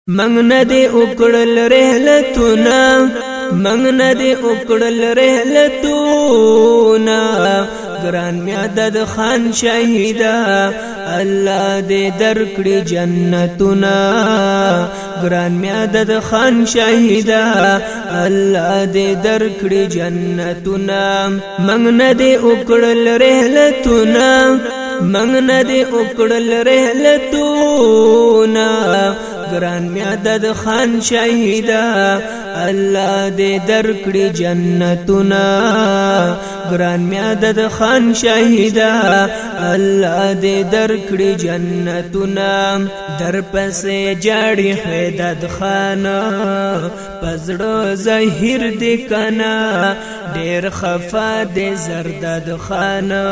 منگ ندی اکڑل رحلتونا منگ ندی اکڑل رحلتونا گران میادد خان شهیدا اللہ دے درکڑی جنتونا گران میادد خان شهیدا اللہ دے درکڑی جنتونا منگ ندی اکڑل رحلتونا منگ ندی اکڑل رحلتونا گران میادد خان شهیدا اللہ دے درکڑی جنتونا گران میادد خان شهیدا اللہ دے درکڑی جنتونا در پسے جاڑی حیدد خانا پزڑو ظاہر دی کنا دیر خفا دے زردد خانا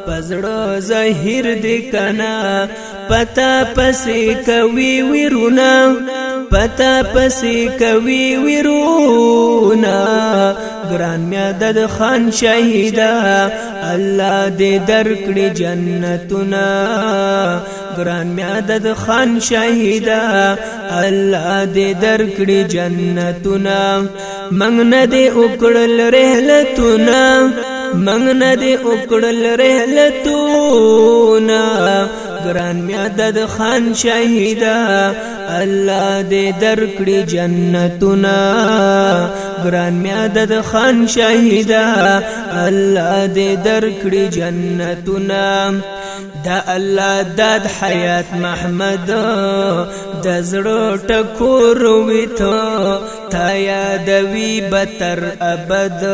پزڑو ظاہر دی کنا پتا پسی کوي ویرونا پتا پسی کوي ویرونا گران میادد خان شهیدا اللہ دے درکڑی جنتونا گران میادد خان شهیدا اللہ دے درکڑی جنتونا منگ ندی اکڑل رحلتونا منگ ندی اکڑل رحلتونا گران میادد خان شهیدا اللہ دے درکڑی جنتونا گران میادد خان شهیدا اللہ دے درکڑی جنتونا دا اللہ داد حیات محمد دا زڑو ٹکور ویتو تا یادوی بتر ابد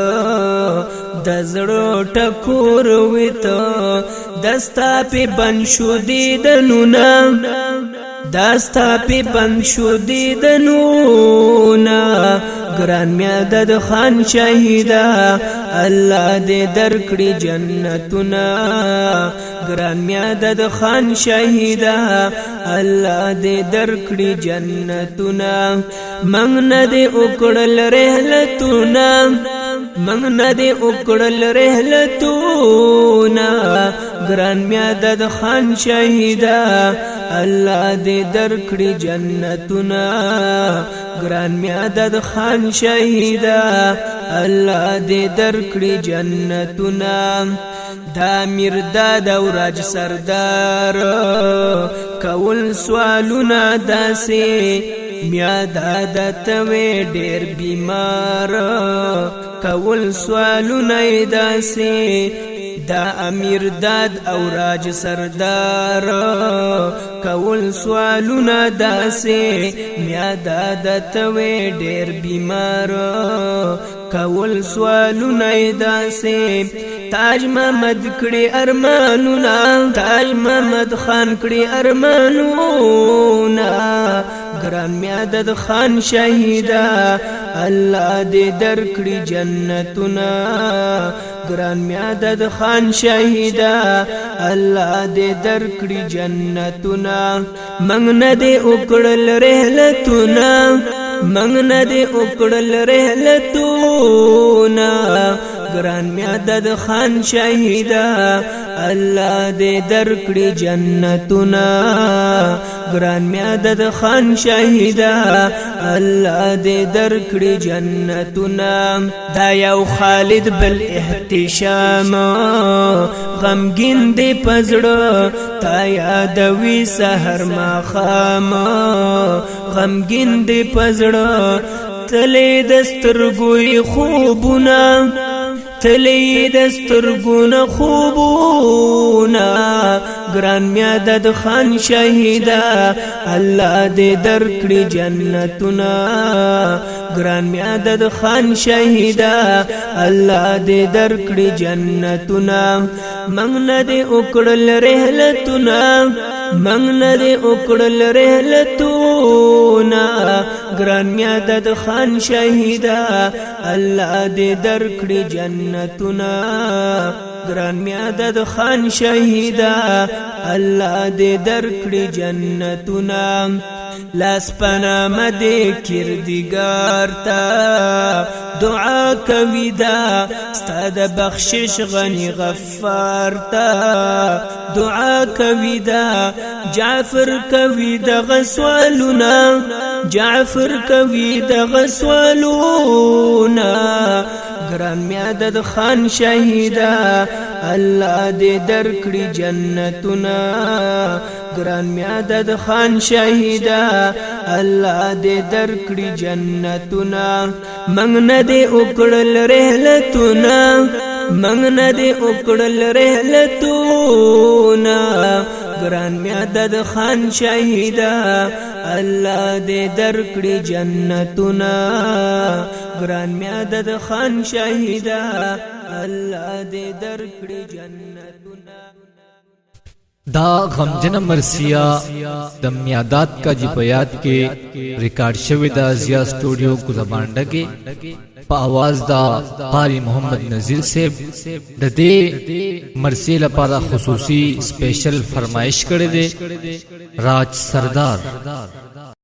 دا زڑو ٹکور ویتو دستا پی بن شو دیدنونا دستا پی بن شو دیدنونا گران میادد خان شهیدا اللہ دے درکڑی جنتونا گران میادد خان شهیدا اللہ دے درکڑی جنتونا منگ ندی اکڑل رحلتونا منگ ندی اکڑل رحلتونا گران میادد خان شهیدا اللہ دے درکڑی جنتونا گران میادد خان شهیدا اللہ دے درکڑی جنتونا دا مرداد او راج سردار کول سوالونا داسی میادادت وی ډیر بیمار کول سوالونا داسی دا امیر داد او راج سردار کول سوالونا داسی میادادت وی ډیر بیمار کول سوالونا داسی تاج محمد کڑی ارمانونا تاج محمد خان کڑی ارمانونا گران میادد خان شهیدا اللہ دے درکڑی جنتونا گران میادد خان شهیدا اللہ دے درکڑی جنتونا منگ ندی اکڑل رحلتونا منگ ندی اکڑل رحلتونا گران میادد خان شهیدا اللہ دے درکڑی جنتونا گران میادد خان شهیدا اللہ دے درکڑی جنتونا دا یو خالد بل احتشام غمگین دے پزڑو تا یادوی سحر ماخام غمگین دے پزڑو تلی دسترگوی خوبونا تلی دسترگونا خوبونا گران میادد خان شهیدا اللہ دے درکڑی جنتونا گران میادد خان شهیدا اللہ دے درکڑی جنتونا منگ ندی اکڑل رحلتونا منگ ندی اکڑل رحلتونا ګران میادد خان شهیدا الله دې درکړي جنتونه ګران میادد خان شهیدا الله دې درکړي جنتونه لاس پنامه دې کردګار تا دعا کوي دا ستاد بخشش غني غفار تا دعا کوي دا جعفر کوي د غسوالونا جعفر کوي د غسوالونا ګران میادد خان شهیدا الله دې درکړي جنتونه ګران میادد خان شهیدا الله دې درکړي جنتونه منګ نه دې وکړل رحلتونه منګ نه دې وکړل رحلتونه ګران میادد خان شهیدا الله دې درکړي جنتونه ګران میادد خان شهیدا الله دې درکړي جنتونه دا غمجن مرثیہ د میادات کا جی بیات کے ریکارڈ شوی دا ضیاء سٹوڈیو گزبانڈا کے پا آواز دا قاری محمد نذیر سے د دې مرثیہ لپاره خصوصی سپیشل فرمائش کړی دی راج سردار